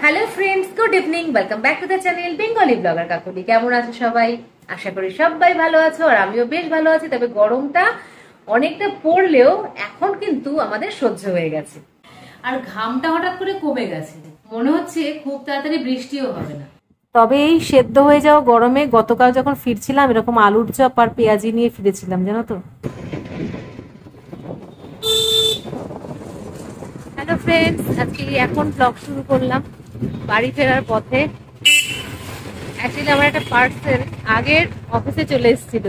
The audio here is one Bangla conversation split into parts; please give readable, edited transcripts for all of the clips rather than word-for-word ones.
Hello friends, good evening, welcome back to the channel Bengali blogger Kakuli. কেমন আছো সবাই? আশা করি সবাই ভালো আছো, আর আমিও বেশ ভালো আছি। তবে গরমটা অনেকটা পড়লেও এখন কিন্তু আমাদের সহ্য হয়ে গেছে, আর ঘামটা হঠাৎ করে কমে গেছে। মনে হচ্ছে খুব তাড়াতাড়ি বৃষ্টিও হবে না। তবে এই সেদ্ধ হয়ে যাওয়া গরমে গতকাল যখন ফিরছিলাম এরকম আলুর চপ আর পেঁয়াজি নিয়ে ফিরেছিলাম, জানো তো। হ্যালো ফ্রেন্ডস, আজকে এখন ব্লগ শুরু করলাম বাড়ি ফেরার পথে। অ্যাকচুয়ালি আমার একটা পার্সেল আগের অফিসে চলে এসেছিল,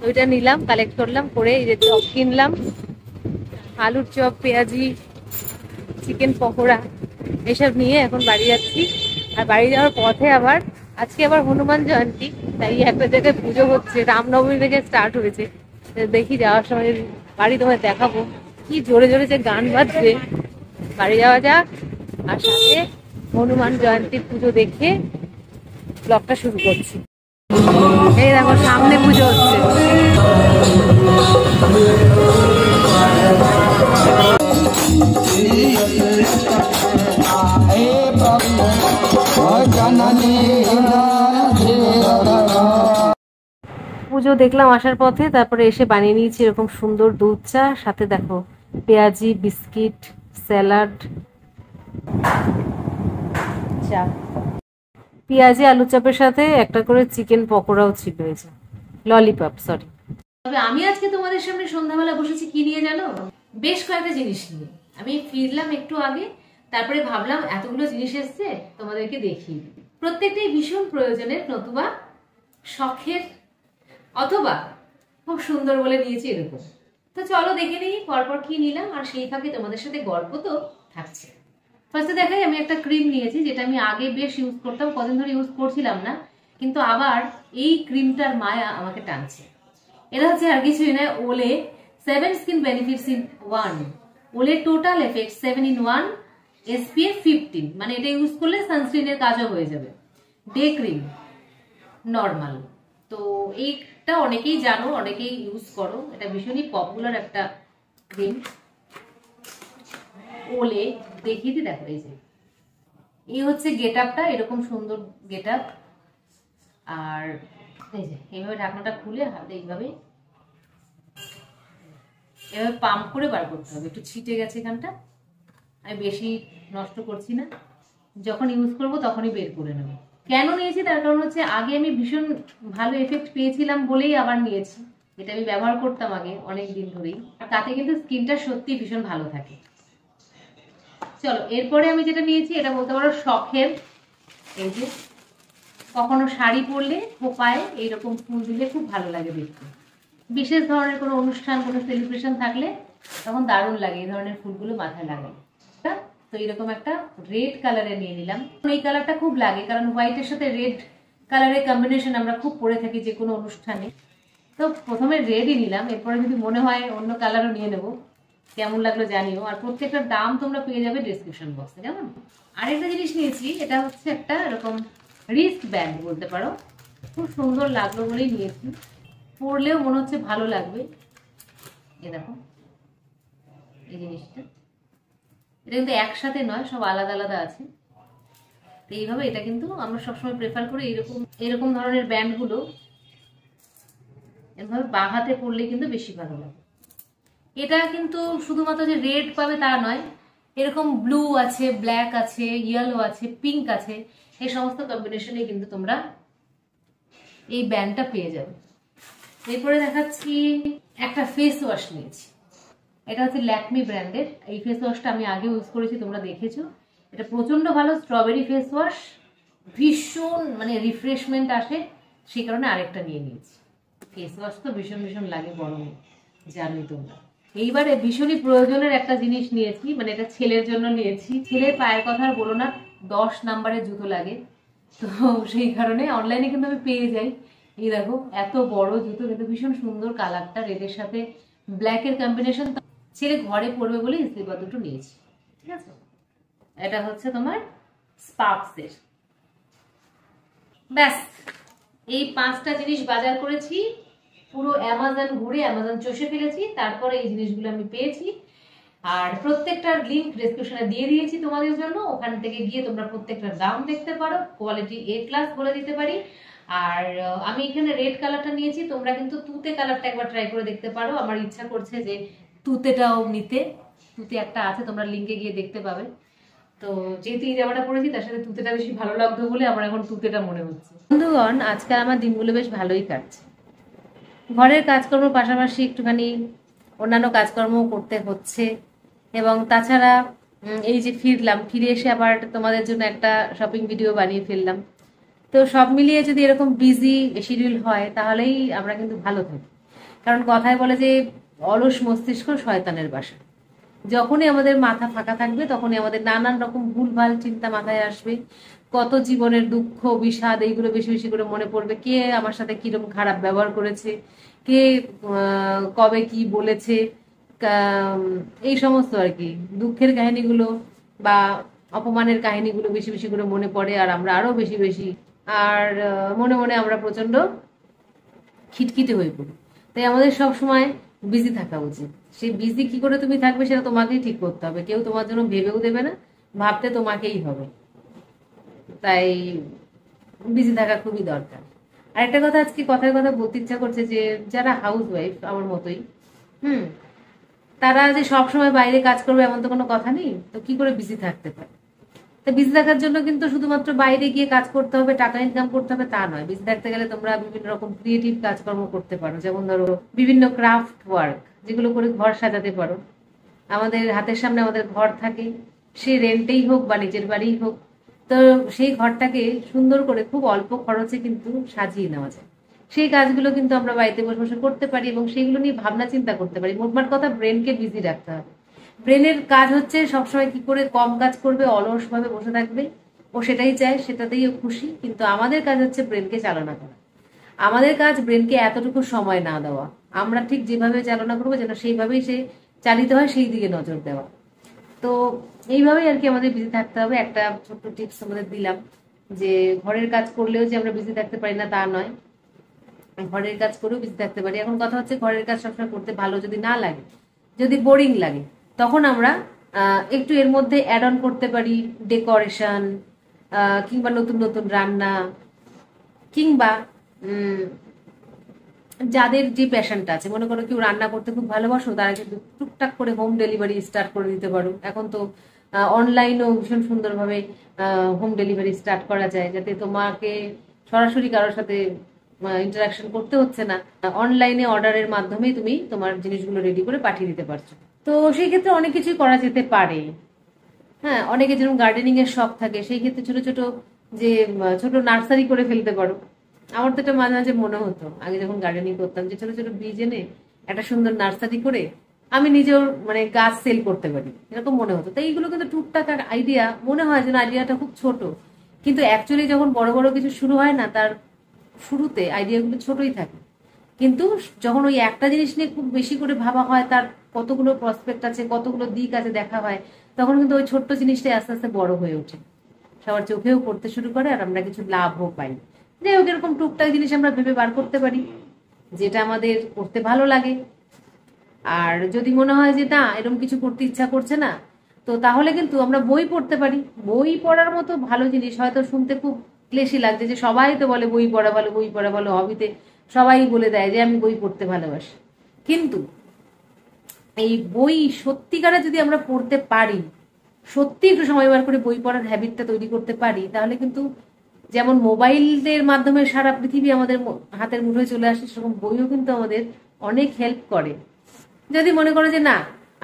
ওইটা নিলাম, কালেক্ট করলাম, করে এই যে চপ কিনলাম, আলুর চপ, পেঁয়াজি, চিকেন পকোড়া এসব নিয়ে এখন বাড়ি যাচ্ছি। আর বাড়ি যাওয়ার পথে আজকে আবার হনুমান জয়ন্তী, তাই একটা জায়গায় পুজো হচ্ছে, রামনবমী থেকে স্টার্ট হয়েছে। দেখি যাওয়ার সময় বাড়ি তোমায় দেখাবো, কি জোরে জোরে যে গান বাজছে। বাড়ি যাওয়া যাক, আর সাথে হনুমান জয়ন্তীর পুজো দেখে ব্লগটা শুরু করছি। এই দেখো সামনে পুজো হচ্ছে। পুজো দেখলাম আসার পথে, তারপরে এসে বানিয়ে নিয়েছি এরকম সুন্দর দুধ চা, সাথে দেখো পেঁয়াজি, বিস্কিট, স্যালাড, চা। পেঁয়াজি আলু চপের সাথে একটা করে চিকেন পকোড়াও ছিল, হয়েছে ললিপপ, সরি। তবে আমি আজকে তোমাদের সামনে সন্ধ্যাবেলা বসেছি কি নিয়ে জানো? বেশ কয়েকটা জিনিস নিয়ে। আমি ফিরলাম একটু আগে, তারপরে ভাবলাম এতগুলো জিনিস এসছে তোমাদেরকে দেখি। প্রত্যেকটাই ভীষণ প্রয়োজনের, নতুবা শখের, অথবা খুব সুন্দর বলে নিয়েছি এরকম। তো চলো দেখে নিই পরপর কি নিলাম, আর সেই ফাঁকে তোমাদের সাথে গল্প তো থাকছে। ফার্স্টে দেখাই, আমি একটা ক্রিম নিয়েছি যেটা আমি আগে বেশ ইউজ করতাম, কদিন ধরে ইউজ করছিলাম না, কিন্তু আবার এই ক্রিমটার মায়া আমাকে টানছে। এটা হচ্ছে আর কিছুই নয়, ওলে 7 স্কিন বেনিফিটস ইন 1, ওলে টোটাল এফেক্ট 7 in 1 SPF 15। মানে এটা ইউজ করলে সানস্ক্রিনের কাজও হয়ে যাবে। ডে ক্রিম নর্মাল, তো এইটা অনেকেই জানো, অনেকেই ইউজ করো, এটা ভীষণই পপুলার একটা ক্রিম। ওলে দেখিয়ে দি, দেখো এই যে এই হচ্ছে গেট আপটা, এরকম সুন্দর গেট আপ। আর এই যে এইভাবে ঢাকনাটা খুলে হাতে এইভাবে এভাবে পাম্প করে বার করতে হবে। একটু ছিটে গেছে এখানটা, আমি বেশি নষ্ট করছি না, যখন ইউজ করব তখনই বের করে নেব। কেন নিয়েছি তার কারণ হচ্ছে আগে আমি ভীষণ ভালো এফেক্ট পেয়েছিলাম বলেই আবার নিয়েছি। এটা আমি ব্যবহার করতাম আগে অনেক দিন ধরেই, আর তাতে কিন্তু স্কিনটা সত্যি ভীষণ ভালো থাকে। চলো এরপরে আমি যেটা নিয়েছি এটা বলতে পারো শখের। এই যে কখনো শাড়ি পরলে খোপায় এইরকম ফুল দিলে খুব ভালো লাগে দেখতে, বিশেষ ধরনের কোনো অনুষ্ঠান, কোনো সেলিব্রেশন থাকলে তখন দারুণ লাগে এই ধরনের ফুলগুলো মাথায় লাগালে। তো এরকম একটা রেড কালারে নিয়ে নিলাম। এই কালারটা খুব লাগে, কারণ হোয়াইটের সাথে রেড কালারের কম্বিনেশন আমরা খুব পরে থাকি যে কোনো অনুষ্ঠানে। তো প্রথমে রেডই নিলাম, এরপরে যদি মনে হয় অন্য কালারও নিয়ে নেবো। কেমন লাগলো জানিও, আর প্রত্যেকটার দাম তোমরা পেয়ে যাবে ডেসক্রিপশন বক্সে, কেমন। আরেকটা জিনিস নিয়েছি, এটা হচ্ছে একটা এরকম রিস্ট ব্যান্ড বলতে পারো, খুব সুন্দর লাগলো বলেই নিয়েছি, পরলেও মনে হচ্ছে ভালো লাগবে। এই দেখো এই জিনিসটা, এটা কিন্তু একসাথে নয়, সব আলাদা আলাদা আছে। তো এইভাবে এটা কিন্তু আমরা সবসময় প্রেফার করি এরকম ধরনের ব্যান্ডগুলো এভাবে বাঁ হাতে পরলে কিন্তু বেশি ভালো লাগে। এটা কিন্তু শুধুমাত্র যে রেড পাবে তা নয়, এরকম ব্লু আছে, ব্ল্যাক আছে, ইয়েলো আছে, পিঙ্ক আছে, এই সমস্ত কম্বিনেশনে কিন্তু তোমরা এই ব্যান্ডটা পেয়ে যাবে। এরপরে দেখাচ্ছি একটা ফেস ওয়াশ নিয়েছি, এটা হচ্ছে ল্যাকমি ব্র্যান্ডের। এই ফেস ওয়াশটা আমি আগে ইউজ করেছি, তোমরা দেখেছো, এটা প্রচন্ড ভালো, স্ট্রবেরি ফেস ওয়াশ, ভীষণ মানে রিফ্রেশমেন্ট আসে, সেই কারণে আরেকটা নিয়ে নিয়েছি। ফেস ওয়াশ তো ভীষণ ভীষণ লাগে গরমে, জানোই তোমরা। এইবারে ভীষণই প্রয়োজনের একটা জিনিস নিয়েছি, মানে এটা ছেলের জন্য নিয়েছি। ছেলের পায়ের কথা আর বলো না, 10 নাম্বারের জুতো লাগে, তো সেই কারণে অনলাইনে কিন্তু আমি পেয়ে যাই। এই দেখো এত বড় জুতো, কিন্তু ভীষণ সুন্দর কালারটা, রেডের সাথে ব্ল্যাকের কম্বিনেশন। ছেলে ঘরে পরবে বলে স্লিপার দুটো নিয়েছি, ঠিক আছে। এটা হচ্ছে তোমার স্পার্কসের। ব্যাস এই 5টা জিনিস বাজার করেছি, পুরো অ্যামাজন ঘুরে অ্যামাজন চষে ফেলেছি, তারপরে এই জিনিসগুলো আমি পেয়েছি। আর প্রত্যেকটার লিঙ্ক ডেসক্রিপশনে দিয়ে দিয়েছি তোমাদের জন্য, ওখান থেকে গিয়ে তোমরা প্রত্যেকটার দাম দেখতে পারো, কোয়ালিটি A+ বলে দিতে পারি। আর আমি এখানে রেড কালারটা নিয়েছি, তোমরা কিন্তু তুতে কালারটা একবার ট্রাই করে দেখতে পারো। আমার ইচ্ছা করছে যে তুতেটাও নিতে, তুতে একটা আছে, তোমরা লিঙ্কে গিয়ে দেখতে পাবে। তো যেহেতু এই জামাটা পরেছি তার সাথে তুতেটা বেশি ভালো লাগতো বলে আমার এখন তুতেটা মনে হচ্ছে। বন্ধুগণ, আজকাল আমার দিনগুলো বেশ ভালোই কাটছে। ঘরের কাজকর্মের পাশাপাশি একটুখানি অন্যান্য কাজকর্ম করতে হচ্ছে, এবং তাছাড়া এই যে ফিরলাম, ফিরে এসে আবার তোমাদের জন্য একটা শপিং ভিডিও বানিয়ে ফেললাম। তো সব মিলিয়ে যদি এরকম বিজি শিডিউল হয় তাহলেই আমরা কিন্তু ভালো থাকি। কারণ কথায় বলে যে অলস মস্তিষ্ক শয়তানের বাসা। যখনই আমাদের মাথা ফাঁকা থাকবে তখনই আমাদের নানান রকম ভুলভাল চিন্তা মাথায় আসবে, কত জীবনের দুঃখ বিষাদ এইগুলো বেশি বেশি করে মনে পড়বে। কে আমার সাথে কিরকম খারাপ ব্যবহার করেছে, কে কবে কি বলেছে, এই সমস্ত আর কি দুঃখের কাহিনীগুলো বা অপমানের কাহিনীগুলো বেশি বেশি করে মনে পড়ে, আর আমরা আরো বেশি বেশি আর মনে মনে আমরা প্রচন্ড খিটখিটে হয়ে পড়ি। তাই আমাদের সব সময় বিজি থাকা উচিত। সেই বিজি কি করে তুমি থাকবে সেটা তোমাকেই ঠিক করতে হবে, কেউ তোমার জন্য ভেবেও দেবে না, ভাবতে তোমাকেই হবে। তাই বিজি থাকা খুবই দরকার। আর একটা কথা আজকে কথার কথা বলতে ইচ্ছা করছে যে যারা হাউস ওয়াইফ আমার মতোই, তারা যে সবসময় বাইরে কাজ করবে এমন তো কোনো কথা নেই, তো কি করে বিজি থাকতে পারে? তো বিজি থাকার জন্য কিন্তু শুধুমাত্র বাইরে গিয়ে কাজ করতে হবে, টাকা ইনকাম করতে হবে তা নয়। বিজি থাকতে গেলে তোমরা বিভিন্ন রকম ক্রিয়েটিভ কাজকর্ম করতে পারো, যেমন ধরো বিভিন্ন ক্রাফট ওয়ার্ক, যেগুলো করে ঘর সাজাতে পারো। আমাদের হাতের সামনে আমাদের ঘর থাকে, সে রেন্টেই হোক বা নিজের বাড়িই হোক, তো সেই ঘরটাকে সুন্দর করে খুব অল্প খরচে কিন্তু সাজিয়ে নেওয়া যায়। সেই কাজগুলো কিন্তু আমরা বাড়িতে বসে বসে করতে পারি এবং সেইগুলো নিয়ে ভাবনা চিন্তা করতে পারি। মোটমাট কথা, ব্রেনকে বিজি রাখতে হবে। ব্রেনের কাজ হচ্ছে সবসময় কি করে কম কাজ করবে, অলস ভাবে বসে থাকবে, ও সেটাই চায়, সেটাতেই ও খুশি। কিন্তু আমাদের কাজ হচ্ছে ব্রেনকে চালনা করা। আমাদের কাজ ব্রেনকে এতটুকু সময় না দেওয়া, আমরা ঠিক যেভাবে চালনা করবো যেন সেইভাবেই সে চালিত হয়, সেই দিকে নজর দেওয়া। তো এইভাবেই আর কি আমাদের বিজি থাকতে হবে। একটা ছোট্ট টিপস আমাদের দিলাম যে ঘরের কাজ করলেও যে আমরা বিজি থাকতে পারি না তা নয়, ঘরের কাজ করেও বিজি থাকতে পারি। এখন কথা হচ্ছে ঘরের কাজ সবসময় করতে ভালো যদি না লাগে, যদি বোরিং লাগে, তখন আমরা একটু এর মধ্যে অ্যাড অন করতে পারি ডেকোরেশন, কিংবা নতুন নতুন রান্না, কিংবা যাদের যে প্যাশনটা আছে, মনে করো কেউ রান্না করতে খুব ভালোবাসো, তারা কিন্তু টুকটাক করে হোম ডেলিভারি স্টার্ট করে দিতে পারো। এখন তো অনলাইনেও ভীষণ সুন্দরভাবে হোম ডেলিভারি স্টার্ট করা যায়, যাতে তোমাকে সরাসরি কারোর সাথে ইন্টারাকশন করতে হচ্ছে না, অনলাইনে অর্ডারের মাধ্যমেই তুমি তোমার জিনিসগুলো রেডি করে পাঠিয়ে দিতে পারছো। তো সেই ক্ষেত্রে অনেক কিছুই করা যেতে পারে। হ্যাঁ, অনেকে যেরকম গার্ডেনিং এর শখ থাকে, সেই ক্ষেত্রে ছোট ছোট যে ছোট নার্সারি করে ফেলতে পারো। আমার তো এটা মাঝে মাঝে মনে হতো আগে যখন গার্ডেনিং করতাম, যে ছোট ছোট বীজ এনে একটা সুন্দর নার্সারি করে আমি নিজেও মানে গাছ সেল করতে পারি, এরকম মনে হতো। তাই এইগুলো কিন্তু টুকটাক আইডিয়া মনে হয় যেন আইডিয়াটা খুব ছোট, কিন্তু অ্যাকচুয়ালি যখন বড় বড় কিছু শুরু হয় না, তার শুরুতে আইডিয়াগুলো ছোটই থাকে। কিন্তু যখন ওই একটা জিনিস নিয়ে খুব বেশি করে ভাবা হয়, তার কতগুলো প্রসপেক্ট আছে, কতগুলো দিক আছে দেখা হয়, তখন কিন্তু ওই ছোট্ট জিনিসটাই আস্তে আস্তে বড় হয়ে ওঠে, সবার চোখেও পড়তে শুরু করে, আর আমরা কিছু লাভও পাই। যাই হোক, এরকম টুকটাক জিনিস আমরা ভেবে বার করতে পারি যেটা আমাদের করতে ভালো লাগে। আর যদি মনে হয় যে না, এরকম কিছু করতে ইচ্ছা করছে না, তো তাহলে কিন্তু আমরা বই পড়তে পারি। বই পড়ার মতো ভালো জিনিস, হয়তো শুনতে খুব ক্লেশি লাগছে যে সবাই তো বলে বই পড়া ভালো, বই পড়া ভালো, হবিতে সবাই বলে দেয় যে আমি বই পড়তে ভালোবাসি। কিন্তু এই বই সত্যিকারে যদি আমরা পড়তে পারি, সত্যি একটু সময় বার করে বই পড়ার হ্যাবিটটা তৈরি করতে পারি, তাহলে কিন্তু যেমন মোবাইলের মাধ্যমে সারা পৃথিবী আমাদের হাতের মুঠোয় চলে আসে, সেরকম বইও কিন্তু আমাদের অনেক হেল্প করে। যদি মনে করো যে না,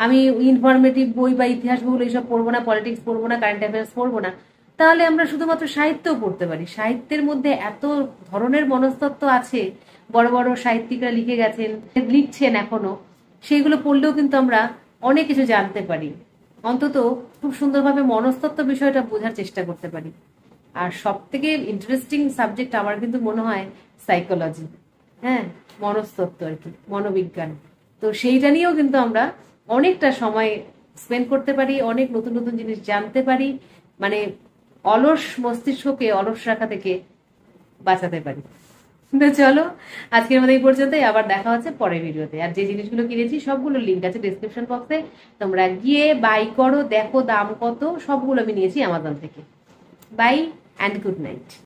আমি ইনফরমেটিভ বই বা ইতিহাস বই এইসব পড়বো না, পলিটিক্স পড়বো না, কারেন্ট অ্যাফেয়ার্স পড়বো না, তাহলে আমরা শুধুমাত্র সাহিত্যও পড়তে পারি। সাহিত্যের মধ্যে এত ধরনের মনস্তত্ত্ব আছে, বড় বড় সাহিত্যিকরা লিখে গেছেন, লিখছেন এখনো, সেইগুলো পড়লেও কিন্তু আমরা অনেক কিছু জানতে পারি। অন্তত খুব সুন্দরভাবে মনস্তত্ত্ব বিষয়টা বোঝার চেষ্টা করতে পারি। আর সব থেকে ইন্টারেস্টিং সাবজেক্ট আমার কিন্তু মনে হয় সাইকোলজি, হ্যাঁ, মনস্তত্ত্ব আর কি, মনোবিজ্ঞান। তো সেইটা নিয়েও কিন্তু আমরা অনেকটা সময় স্পেন্ড করতে পারি, অনেক নতুন নতুন জিনিস জানতে পারি, মানে অলস মস্তিষ্ককে অলস রাখা থেকে বাঁচাতে পারি। তো চলো আজকের মতো এই পর্যন্তই, আবার দেখা হচ্ছে পরের ভিডিওতে। আর যে জিনিসগুলো কিনেছি সবগুলো লিঙ্ক আছে ডিসক্রিপশন বক্সে, তোমরা গিয়ে বাই করো, দেখো দাম কত, সবগুলো আমি নিয়েছি অ্যামাজন থেকে। Bye and good night.